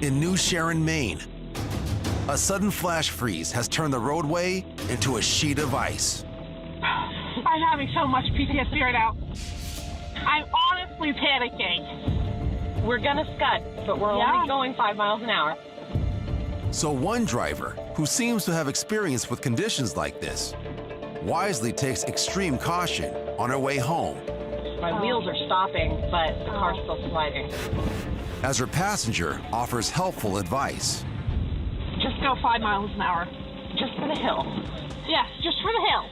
In New Sharon, Maine, a sudden flash freeze has turned the roadway into a sheet of ice. I'm having so much PTSD right now. I'm honestly panicking. We're gonna scud, but we're only going 5 miles an hour. So one driver, who seems to have experience with conditions like this, wisely takes extreme caution on her way home. My wheels are stopping, but the car's still sliding. As her passenger offers helpful advice. Just go 5 miles an hour. Just for the hill. Yes, just for the hill.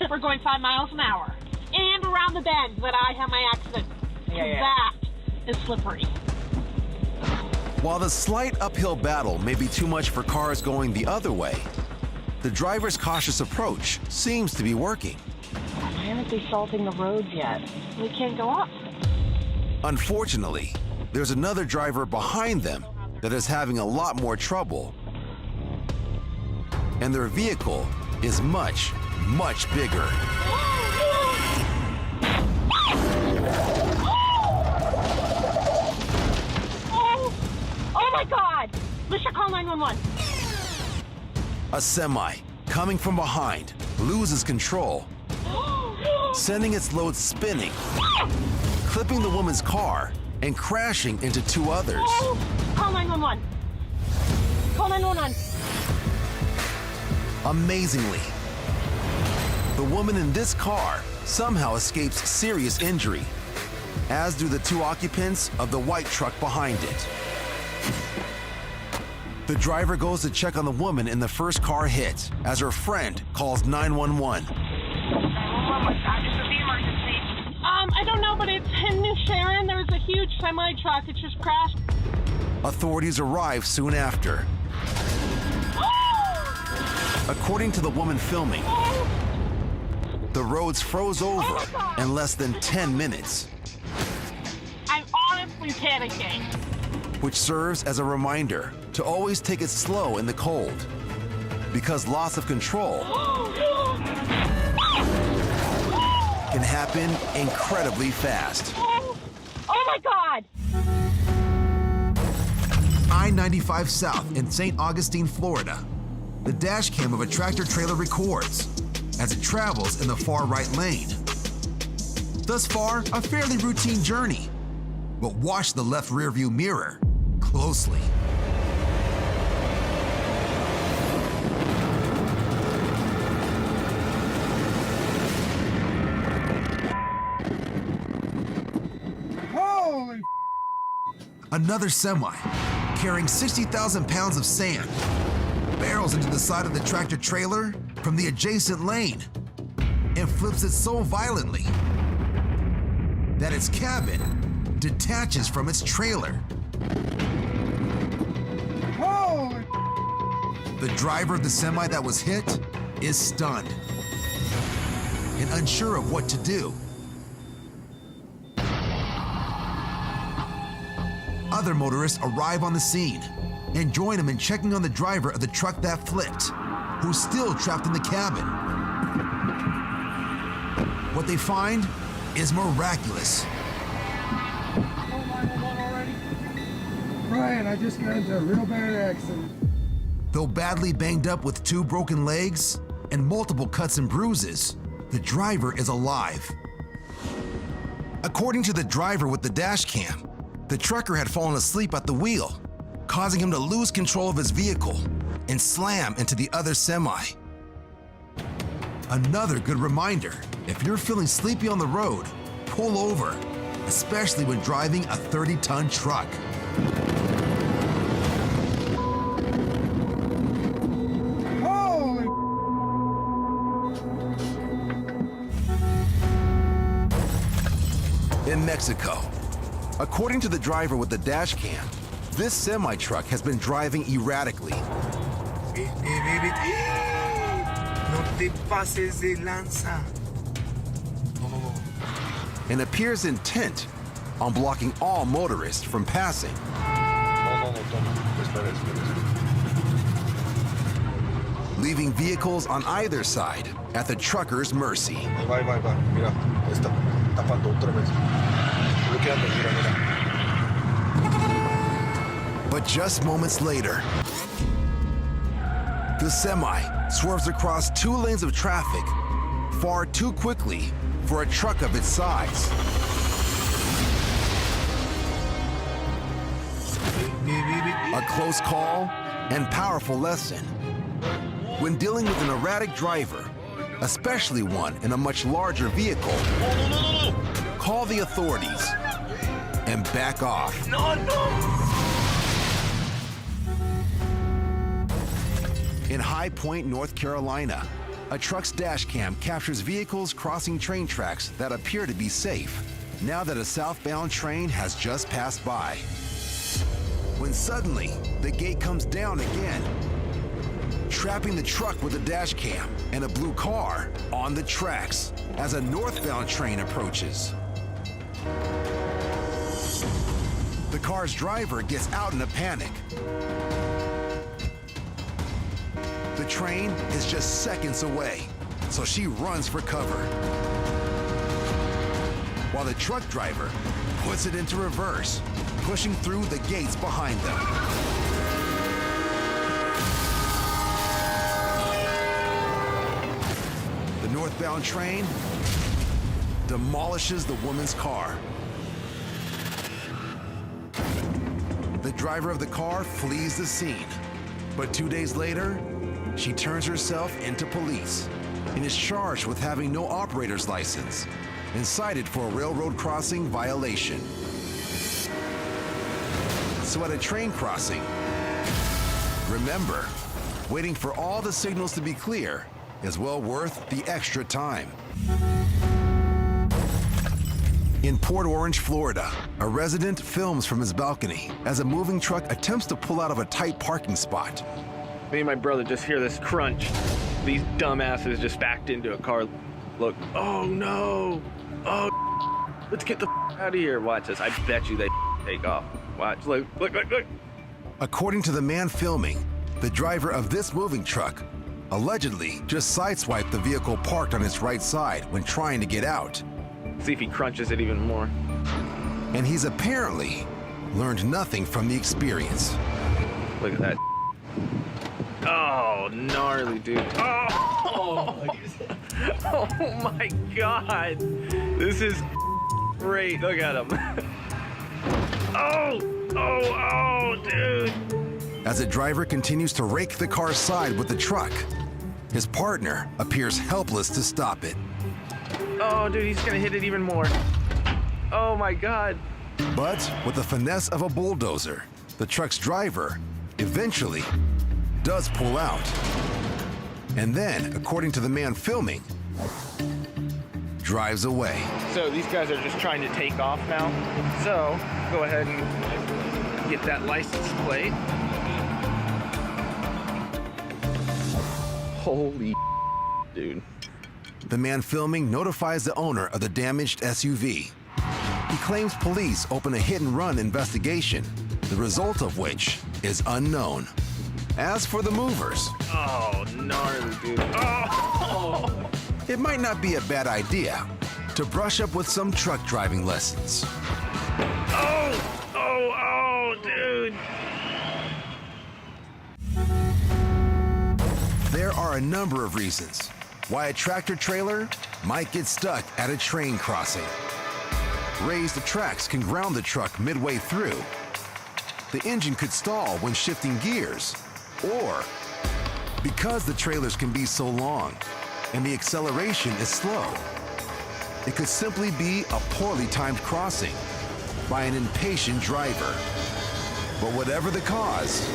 We're going 5 miles an hour. And around the bend that I had my accident. That is slippery. While the slight uphill battle may be too much for cars going the other way, the driver's cautious approach seems to be working. Why aren't they salting the roads yet? We can't go up. Unfortunately, there's another driver behind them that is having a lot more trouble. And their vehicle is much, much bigger. Oh my God! We should call 911. A semi, coming from behind, loses control, sending its load spinning, clipping the woman's car and crashing into two others. Call 911. Call 911. Amazingly, the woman in this car somehow escapes serious injury, as do the two occupants of the white truck behind it. The driver goes to check on the woman in the first car hit as her friend calls 911. I don't know, but it's in New Sharon. There's a huge semi-truck. It just crashed. Authorities arrive soon after. According to the woman filming, the roads froze over in less than 10 minutes. I'm honestly panicking. Which serves as a reminder to always take it slow in the cold, because loss of control can happen incredibly fast. Oh my God! I-95 South in St. Augustine, Florida. The dash cam of a tractor trailer records as it travels in the far right lane. Thus far, a fairly routine journey, but watch the left rearview mirror closely. Holy! Another semi, carrying 60,000 pounds of sand, barrels into the side of the tractor trailer from the adjacent lane and flips it so violently that its cabin detaches from its trailer. Holy! The driver of the semi that was hit is stunned and unsure of what to do. Other motorists arrive on the scene and join him in checking on the driver of the truck that flipped, who's still trapped in the cabin. What they find is miraculous. Brian, I just got into a real bad accident. Though badly banged up with 2 broken legs and multiple cuts and bruises, the driver is alive. According to the driver with the dash cam, the trucker had fallen asleep at the wheel, causing him to lose control of his vehicle and slam into the other semi. Another good reminder, if you're feeling sleepy on the road, pull over, especially when driving a 30-ton truck. Holy! In Mexico, according to the driver with the dash cam, this semi-truck has been driving erratically. No te pases de lanza. And appears intent on blocking all motorists from passing. Leaving vehicles on either side at the trucker's mercy. Va. Mira, está tapando otra vez. Bloqueando, mira. But just moments later, the semi swerves across 2 lanes of traffic far too quickly for a truck of its size. A close call and powerful lesson. When dealing with an erratic driver, especially one in a much larger vehicle, call the authorities and back off. In High Point, North Carolina, a truck's dash cam captures vehicles crossing train tracks that appear to be safe, now that a southbound train has just passed by. When suddenly, the gate comes down again, trapping the truck with a dash cam and a blue car on the tracks as a northbound train approaches. The car's driver gets out in a panic. The train is just seconds away, so she runs for cover, while the truck driver puts it into reverse, pushing through the gates behind them. The northbound train demolishes the woman's car. The driver of the car flees the scene, but 2 days later, she turns herself into police and is charged with having no operator's license and cited for a railroad crossing violation. So at a train crossing, remember, waiting for all the signals to be clear is well worth the extra time. In Port Orange, Florida, a resident films from his balcony as a moving truck attempts to pull out of a tight parking spot. Me and my brother just hear this crunch. These dumbasses just backed into a car. Look, oh no, oh, let's get the out of here. Watch this, I bet you they take off. Watch, look. According to the man filming, the driver of this moving truck allegedly just sideswiped the vehicle parked on its right side when trying to get out. See if he crunches it even more. And he's apparently learned nothing from the experience. Look at that. Oh, gnarly, dude. Oh my God. This is great. Look at him. Oh, dude. As the driver continues to rake the car's side with the truck, his partner appears helpless to stop it. Oh, dude, he's gonna hit it even more. Oh my God. But with the finesse of a bulldozer, the truck's driver eventually does pull out. And then, according to the man filming, drives away. So these guys are just trying to take off now. So go ahead and get that license plate. Holy dude. The man filming notifies the owner of the damaged SUV. He claims police open a hit-and-run investigation, the result of which is unknown. As for the movers, Oh, gnarly, dude. Oh! it might not be a bad idea to brush up with some truck driving lessons. Oh, dude. There are a number of reasons why a tractor trailer might get stuck at a train crossing. Raised tracks can ground the truck midway through. The engine could stall when shifting gears, or because the trailers can be so long and the acceleration is slow, it could simply be a poorly timed crossing by an impatient driver. But whatever the cause,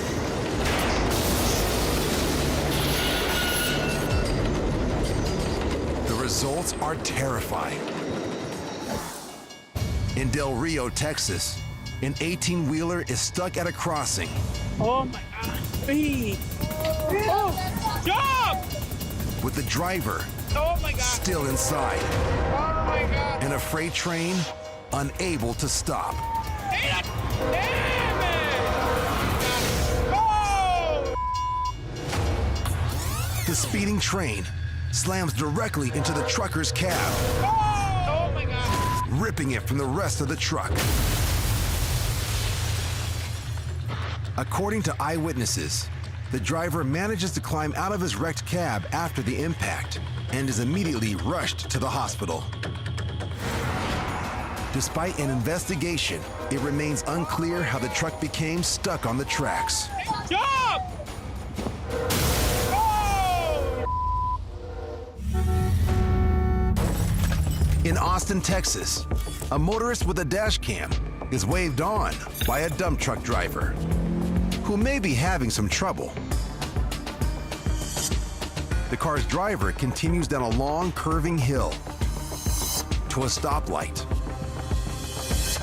the results are terrifying. In Del Rio, Texas, an 18-wheeler is stuck at a crossing. Oh my God, speed! Oh, stop! With the driver Oh my God! still inside, Oh my God! and a freight train unable to stop. Damn it! Oh! The speeding train slams directly into the trucker's cab, Oh my God! ripping it from the rest of the truck. According to eyewitnesses, the driver manages to climb out of his wrecked cab after the impact and is immediately rushed to the hospital. Despite an investigation, it remains unclear how the truck became stuck on the tracks. Stop! In Austin, Texas, a motorist with a dash cam is waved on by a dump truck driver who may be having some trouble. The car's driver continues down a long, curving hill to a stoplight.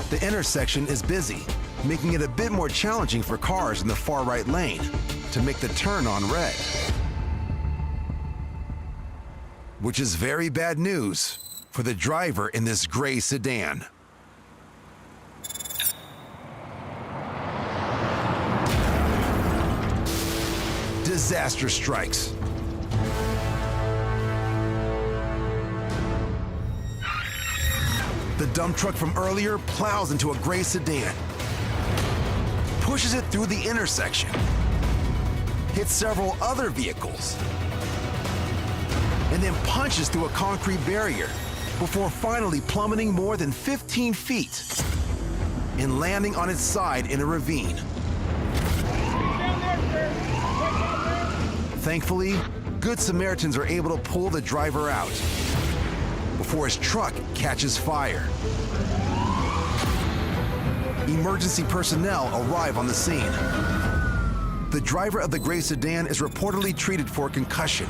The intersection is busy, making it a bit more challenging for cars in the far right lane to make the turn on red. Which is very bad news for the driver in this gray sedan. Disaster strikes. The dump truck from earlier plows into a gray sedan, pushes it through the intersection, hits several other vehicles, and then punches through a concrete barrier before finally plummeting more than 15 feet and landing on its side in a ravine. Thankfully, Good Samaritans are able to pull the driver out before his truck catches fire. Emergency personnel arrive on the scene. The driver of the gray sedan is reportedly treated for concussion.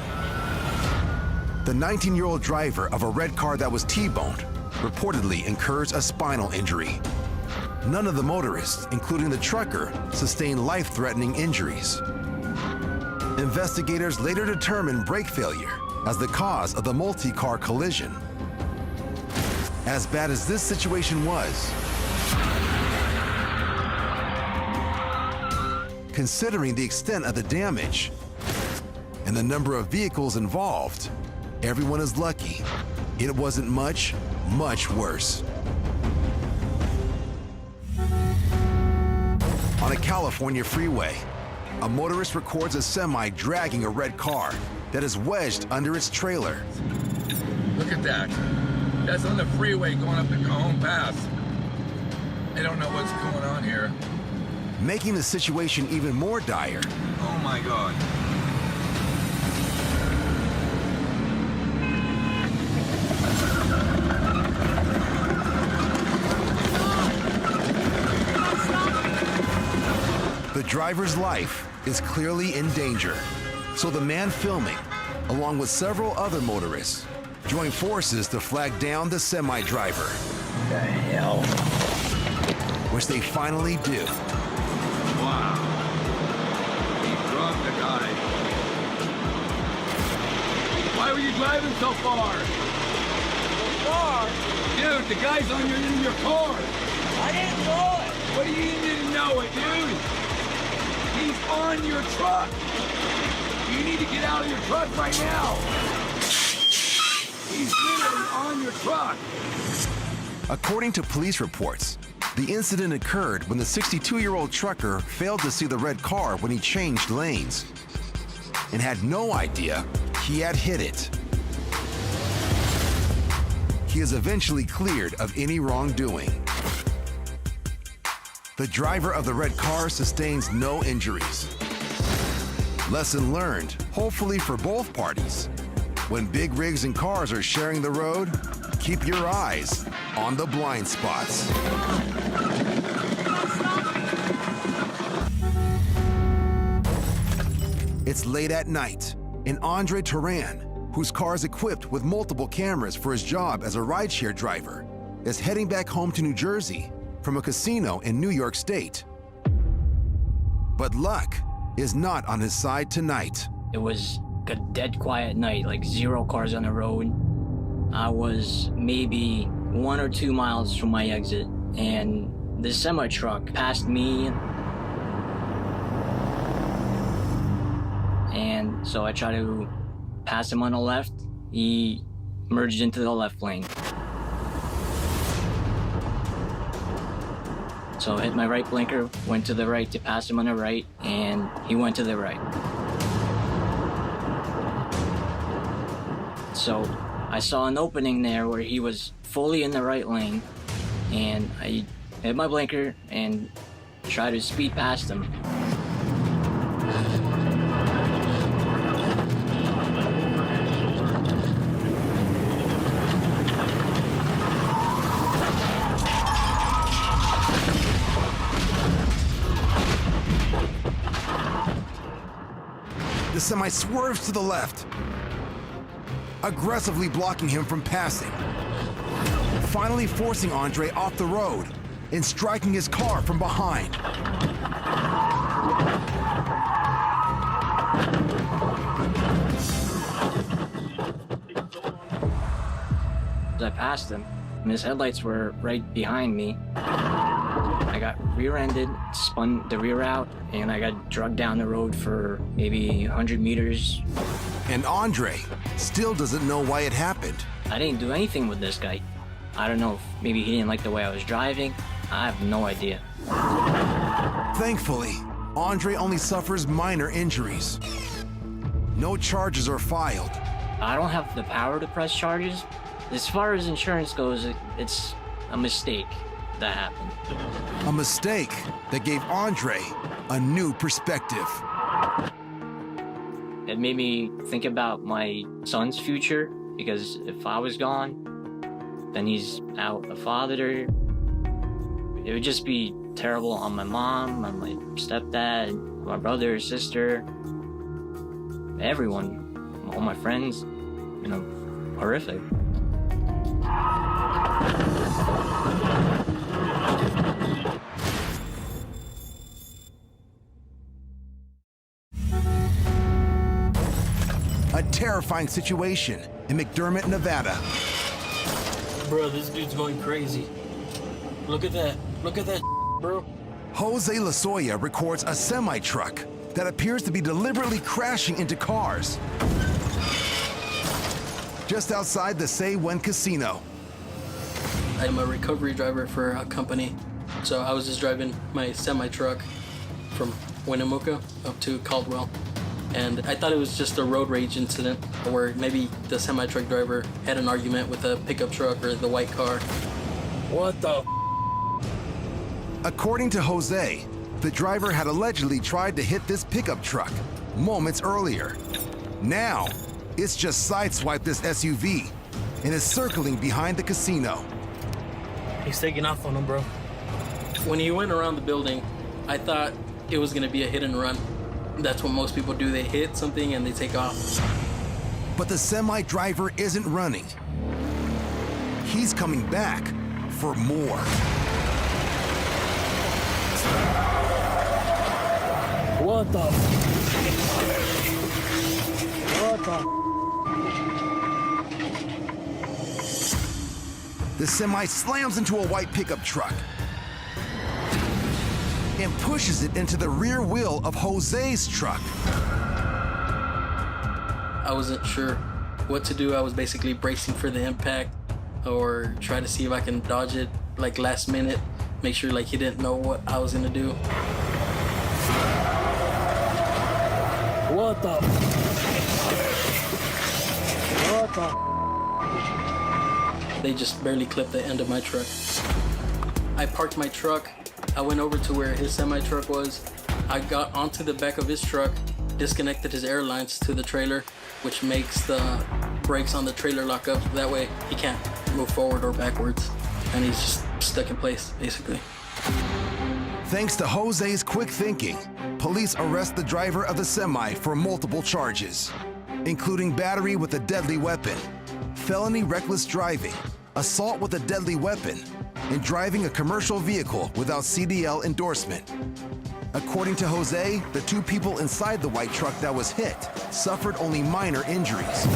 The 19-year-old driver of a red car that was T-boned reportedly incurs a spinal injury. None of the motorists, including the trucker, sustained life-threatening injuries. Investigators later determined brake failure as the cause of the multi-car collision. As bad as this situation was, considering the extent of the damage and the number of vehicles involved, everyone is lucky it wasn't much, much worse. On a California freeway, a motorist records a semi dragging a red car that is wedged under its trailer. Look at that. That's on the freeway going up the Cajon Pass. I don't know what's going on here. Making the situation even more dire. Oh my God. The driver's life is clearly in danger, so the man filming, along with several other motorists, join forces to flag down the semi-driver. The hell? Which they finally do. Wow. He drugged the guy. Why were you driving so far? Far? Dude, the guy's in your car. I didn't know it. What do you didn't know it, dude? He's on your truck. You need to get out of your truck right now. He's literally on your truck. According to police reports, the incident occurred when the 62-year-old trucker failed to see the red car when he changed lanes and had no idea he had hit it. He is eventually cleared of any wrongdoing. The driver of the red car sustains no injuries. Lesson learned, hopefully for both parties. When big rigs and cars are sharing the road, keep your eyes on the blind spots. It's late at night, and Andre Turan, whose car is equipped with multiple cameras for his job as a rideshare driver, is heading back home to New Jersey from a casino in New York State. But luck is not on his side tonight. It was a dead quiet night, like 0 cars on the road. I was maybe 1 or 2 miles from my exit, and the semi-truck passed me. And so I tried to pass him on the left. He merged into the left lane. So I hit my right blinker, went to the right to pass him on the right, and he went to the right. So I saw an opening there where he was fully in the right lane, and I hit my blinker and tried to speed past him. The semi swerves to the left, aggressively blocking him from passing, finally forcing Andre off the road and striking his car from behind. As I passed him, and his headlights were right behind me, I got rear-ended, spun the rear out, and I got dragged down the road for maybe 100 meters. And Andre still doesn't know why it happened. I didn't do anything with this guy. I don't know if maybe he didn't like the way I was driving. I have no idea. Thankfully, Andre only suffers minor injuries. No charges are filed. I don't have the power to press charges. As far as insurance goes, it's a mistake that happened. A mistake that gave Andre a new perspective. It made me think about my son's future, because if I was gone, then he's out a father. It would just be terrible on my mom, on my stepdad, my brother, sister, everyone, all my friends, you know, horrific. A terrifying situation in McDermott, Nevada. Bro, this dude's going crazy. Look at that. Look at that, bro. Jose Lozoya records a semi-truck that appears to be deliberately crashing into cars just outside the Say When Casino. I'm a recovery driver for a company, so I was just driving my semi-truck from Winnemucca up to Caldwell, and I thought it was just a road rage incident where maybe the semi-truck driver had an argument with a pickup truck or the white car. What the According to Jose, the driver had allegedly tried to hit this pickup truck moments earlier. Now, it's just sideswiped this SUV and is circling behind the casino. He's taking off on him, bro. When he went around the building, I thought it was gonna be a hit and run. That's what most people do. They hit something and they take off. But the semi-driver isn't running. He's coming back for more. What the? What the? The semi slams into a white pickup truck and pushes it into the rear wheel of Jose's truck. I wasn't sure what to do. I was basically bracing for the impact or try to see if I can dodge it like last minute, make sure like he didn't know what I was gonna do. What the? What the? They just barely clipped the end of my truck. I parked my truck. I went over to where his semi-truck was. I got onto the back of his truck, disconnected his air lines to the trailer, which makes the brakes on the trailer lock up. That way he can't move forward or backwards. And he's just stuck in place, basically. Thanks to Jose's quick thinking, police arrest the driver of the semi for multiple charges, including battery with a deadly weapon, felony reckless driving, assault with a deadly weapon, and driving a commercial vehicle without CDL endorsement. According to Jose, the two people inside the white truck that was hit suffered only minor injuries.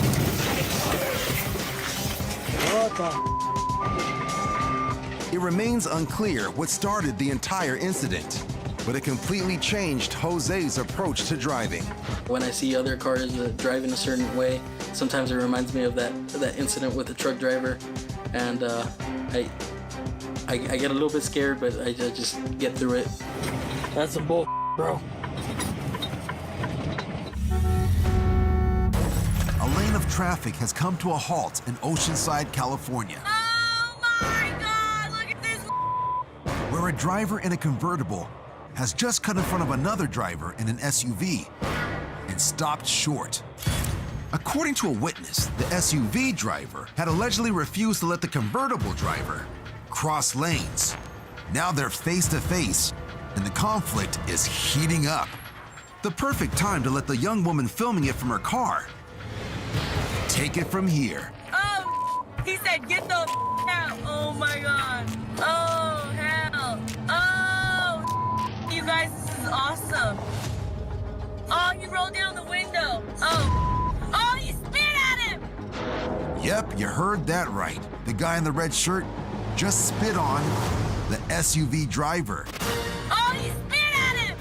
It remains unclear what started the entire incident, but it completely changed Jose's approach to driving. When I see other cars driving a certain way, sometimes it reminds me of that incident with the truck driver, and I get a little bit scared, but I just get through it. That's some bull, bro. A lane of traffic has come to a halt in Oceanside, California. Oh my God, look at this. Where a driver in a convertible has just cut in front of another driver in an SUV and stopped short. According to a witness, the SUV driver had allegedly refused to let the convertible driver cross lanes. Now they're face to face, and the conflict is heating up. The perfect time to let the young woman filming it from her car take it from here. Oh, he said, get the out. Oh my God. Oh, hell. Oh, you guys, this is awesome. Oh, he rolled down the window. Oh, he spit at him. Yep, you heard that right. The guy in the red shirt just spit on the SUV driver. Oh, he spit at him.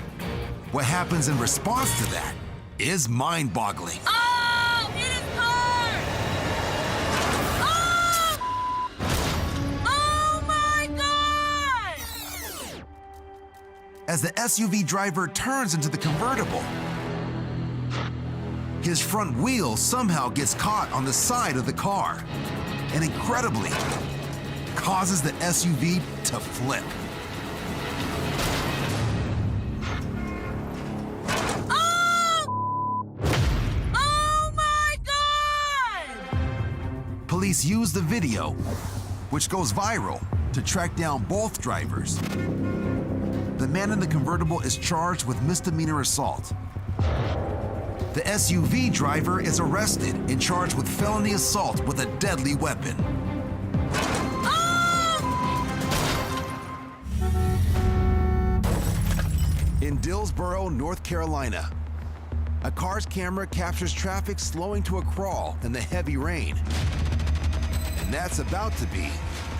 What happens in response to that is mind-boggling. Oh, hit his car. Oh my God. As the SUV driver turns into the convertible, his front wheel somehow gets caught on the side of the car and incredibly causes the SUV to flip. Oh my God! Police use the video, which goes viral, to track down both drivers. The man in the convertible is charged with misdemeanor assault. The SUV driver is arrested and charged with felony assault with a deadly weapon. In Dillsboro, North Carolina, a car's camera captures traffic slowing to a crawl in the heavy rain. And that's about to be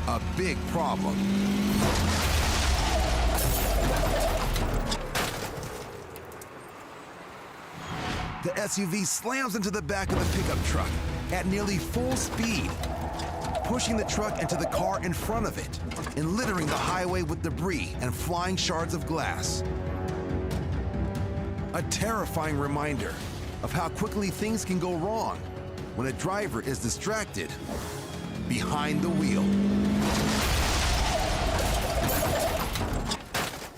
a big problem. The SUV slams into the back of the pickup truck at nearly full speed, pushing the truck into the car in front of it and littering the highway with debris and flying shards of glass. A terrifying reminder of how quickly things can go wrong when a driver is distracted behind the wheel.